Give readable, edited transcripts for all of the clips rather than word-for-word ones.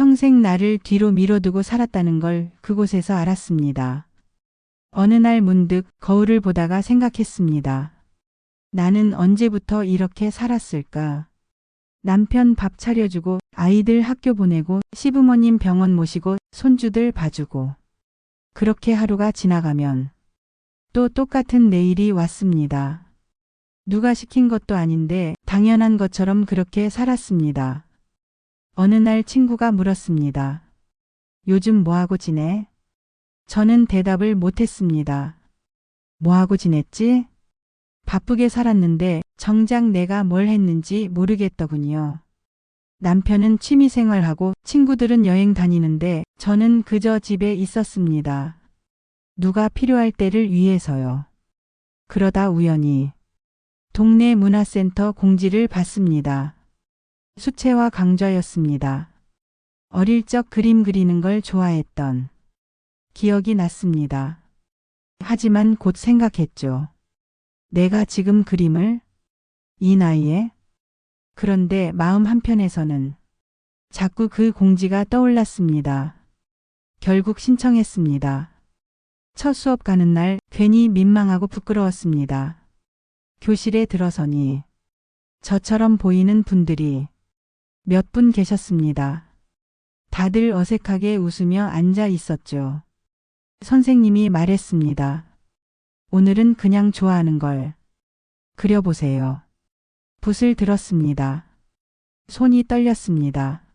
평생 나를 뒤로 밀어두고 살았다는 걸 그곳에서 알았습니다. 어느 날 문득 거울을 보다가 생각했습니다. 나는 언제부터 이렇게 살았을까? 남편 밥 차려주고 아이들 학교 보내고 시부모님 병원 모시고 손주들 봐주고 그렇게 하루가 지나가면 또 똑같은 내일이 왔습니다. 누가 시킨 것도 아닌데 당연한 것처럼 그렇게 살았습니다. 어느 날 친구가 물었습니다. 요즘 뭐하고 지내? 저는 대답을 못했습니다. 뭐하고 지냈지? 바쁘게 살았는데 정작 내가 뭘 했는지 모르겠더군요. 남편은 취미생활하고 친구들은 여행 다니는데 저는 그저 집에 있었습니다. 누가 필요할 때를 위해서요. 그러다 우연히 동네 문화센터 공지를 봤습니다. 수채화 강좌였습니다. 어릴 적 그림 그리는 걸 좋아했던 기억이 났습니다. 하지만 곧 생각했죠. 내가 지금 그림을? 이 나이에? 그런데 마음 한편에서는 자꾸 그 공지가 떠올랐습니다. 결국 신청했습니다. 첫 수업 가는 날 괜히 민망하고 부끄러웠습니다. 교실에 들어서니 저처럼 보이는 분들이 몇 분 계셨습니다. 다들 어색하게 웃으며 앉아 있었죠. 선생님이 말했습니다. 오늘은 그냥 좋아하는 걸 그려보세요. 붓을 들었습니다. 손이 떨렸습니다.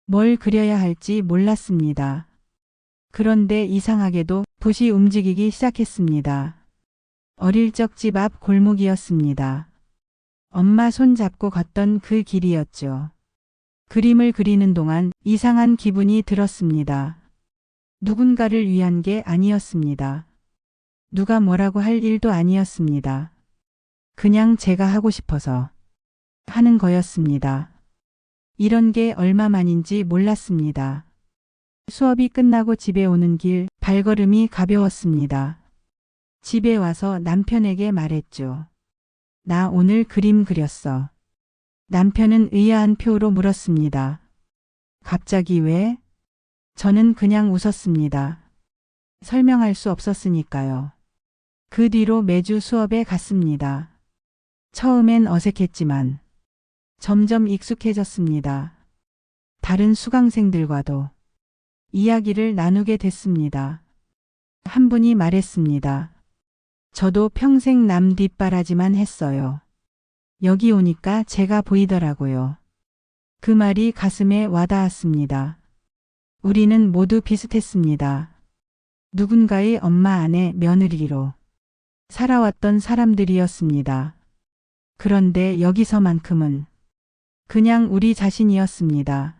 뭘 그려야 할지 몰랐습니다. 그런데 이상하게도 붓이 움직이기 시작했습니다. 어릴 적 집 앞 골목이었습니다. 엄마 손 잡고 걷던 그 길이었죠. 그림을 그리는 동안 이상한 기분이 들었습니다. 누군가를 위한 게 아니었습니다. 누가 뭐라고 할 일도 아니었습니다. 그냥 제가 하고 싶어서 하는 거였습니다. 이런 게 얼마만인지 몰랐습니다. 수업이 끝나고 집에 오는 길 발걸음이 가벼웠습니다. 집에 와서 남편에게 말했죠. 나 오늘 그림 그렸어. 남편은 의아한 표로 물었습니다. 갑자기 왜? 저는 그냥 웃었습니다. 설명할 수 없었으니까요. 그 뒤로 매주 수업에 갔습니다. 처음엔 어색했지만 점점 익숙해졌습니다. 다른 수강생들과도 이야기를 나누게 됐습니다. 한 분이 말했습니다. 저도 평생 남 뒷바라지만 했어요. 여기 오니까 제가 보이더라고요. 그 말이 가슴에 와닿았습니다. 우리는 모두 비슷했습니다. 누군가의 엄마, 아내, 며느리로 살아왔던 사람들이었습니다. 그런데 여기서만큼은 그냥 우리 자신이었습니다.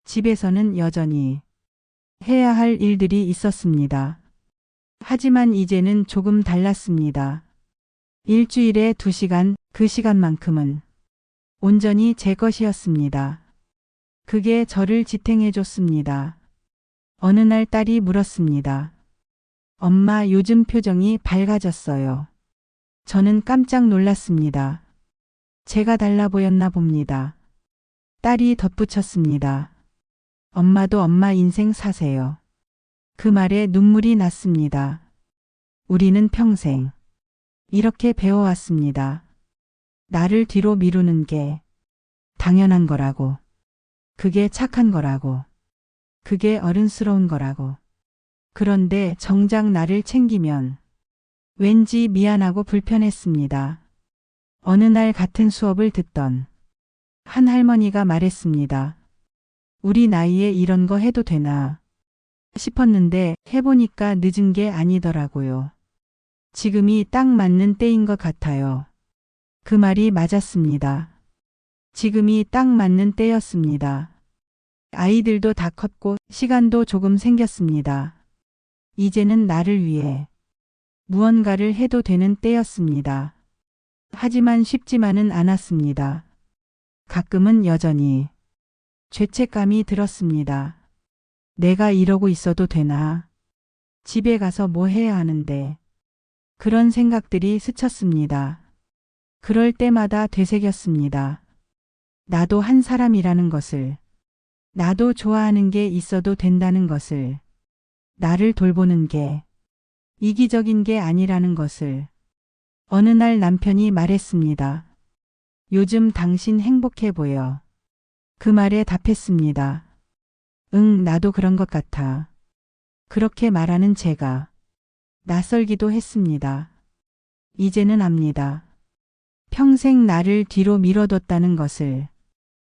집에서는 여전히 해야 할 일들이 있었습니다. 하지만 이제는 조금 달랐습니다. 일주일에 2시간, 그 시간만큼은 온전히 제 것이었습니다. 그게 저를 지탱해 줬습니다. 어느 날 딸이 물었습니다. 엄마, 요즘 표정이 밝아졌어요. 저는 깜짝 놀랐습니다. 제가 달라 보였나 봅니다. 딸이 덧붙였습니다. 엄마도 엄마 인생 사세요. 그 말에 눈물이 났습니다. 우리는 평생 이렇게 배워왔습니다. 나를 뒤로 미루는 게 당연한 거라고. 그게 착한 거라고. 그게 어른스러운 거라고. 그런데 정작 나를 챙기면 왠지 미안하고 불편했습니다. 어느 날 같은 수업을 듣던 한 할머니가 말했습니다. 우리 나이에 이런 거 해도 되나 싶었는데 해보니까 늦은 게 아니더라고요. 지금이 딱 맞는 때인 것 같아요. 그 말이 맞았습니다. 지금이 딱 맞는 때였습니다. 아이들도 다 컸고 시간도 조금 생겼습니다. 이제는 나를 위해 무언가를 해도 되는 때였습니다. 하지만 쉽지만은 않았습니다. 가끔은 여전히 죄책감이 들었습니다. 내가 이러고 있어도 되나? 집에 가서 뭐 해야 하는데? 그런 생각들이 스쳤습니다. 그럴 때마다 되새겼습니다. 나도 한 사람이라는 것을. 나도 좋아하는 게 있어도 된다는 것을, 나를 돌보는 게 이기적인 게 아니라는 것을. 어느 날 남편이 말했습니다. 요즘 당신 행복해 보여. 그 말에 답했습니다. 응, 나도 그런 것 같아. 그렇게 말하는 제가 낯설기도 했습니다. 이제는 압니다. 평생 나를 뒤로 밀어뒀다는 것을.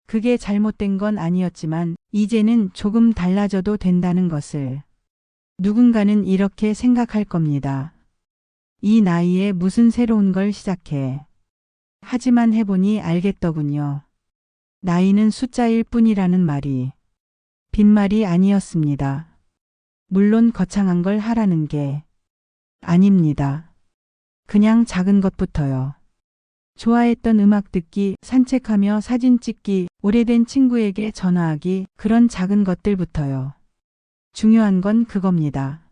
그게 잘못된 건 아니었지만 이제는 조금 달라져도 된다는 것을. 누군가는 이렇게 생각할 겁니다. 이 나이에 무슨 새로운 걸 시작해. 하지만 해보니 알겠더군요. 나이는 숫자일 뿐이라는 말이 빈말이 아니었습니다. 물론 거창한 걸 하라는 게 아닙니다. 그냥 작은 것부터요. 좋아했던 음악 듣기, 산책하며 사진 찍기, 오래된 친구에게 전화하기, 그런 작은 것들부터요. 중요한 건 그겁니다.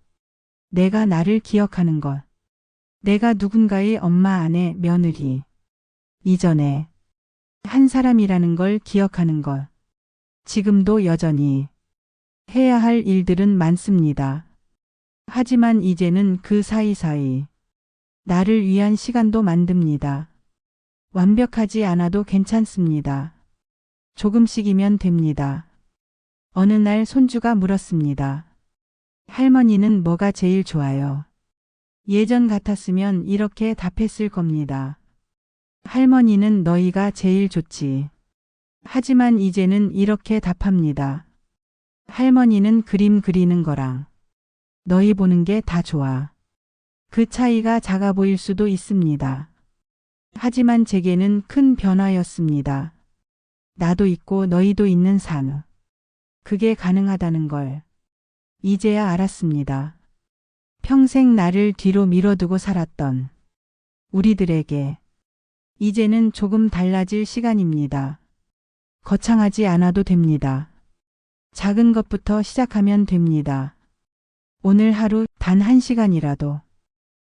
내가 나를 기억하는 것. 내가 누군가의 엄마, 아내, 며느리. 이전에 한 사람이라는 걸 기억하는 것. 지금도 여전히 해야 할 일들은 많습니다. 하지만 이제는 그 사이사이 나를 위한 시간도 만듭니다. 완벽하지 않아도 괜찮습니다. 조금씩이면 됩니다. 어느 날 손주가 물었습니다. 할머니는 뭐가 제일 좋아요? 예전 같았으면 이렇게 답했을 겁니다. 할머니는 너희가 제일 좋지. 하지만 이제는 이렇게 답합니다. 할머니는 그림 그리는 거랑 너희 보는 게 다 좋아. 그 차이가 작아 보일 수도 있습니다. 하지만 제게는 큰 변화였습니다. 나도 있고 너희도 있는 삶. 그게 가능하다는 걸 이제야 알았습니다. 평생 나를 뒤로 밀어두고 살았던 우리들에게 이제는 조금 달라질 시간입니다. 거창하지 않아도 됩니다. 작은 것부터 시작하면 됩니다. 오늘 하루 단 1시간이라도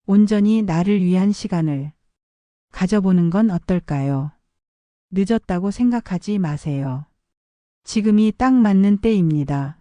온전히 나를 위한 시간을 가져보는 건 어떨까요? 늦었다고 생각하지 마세요. 지금이 딱 맞는 때입니다.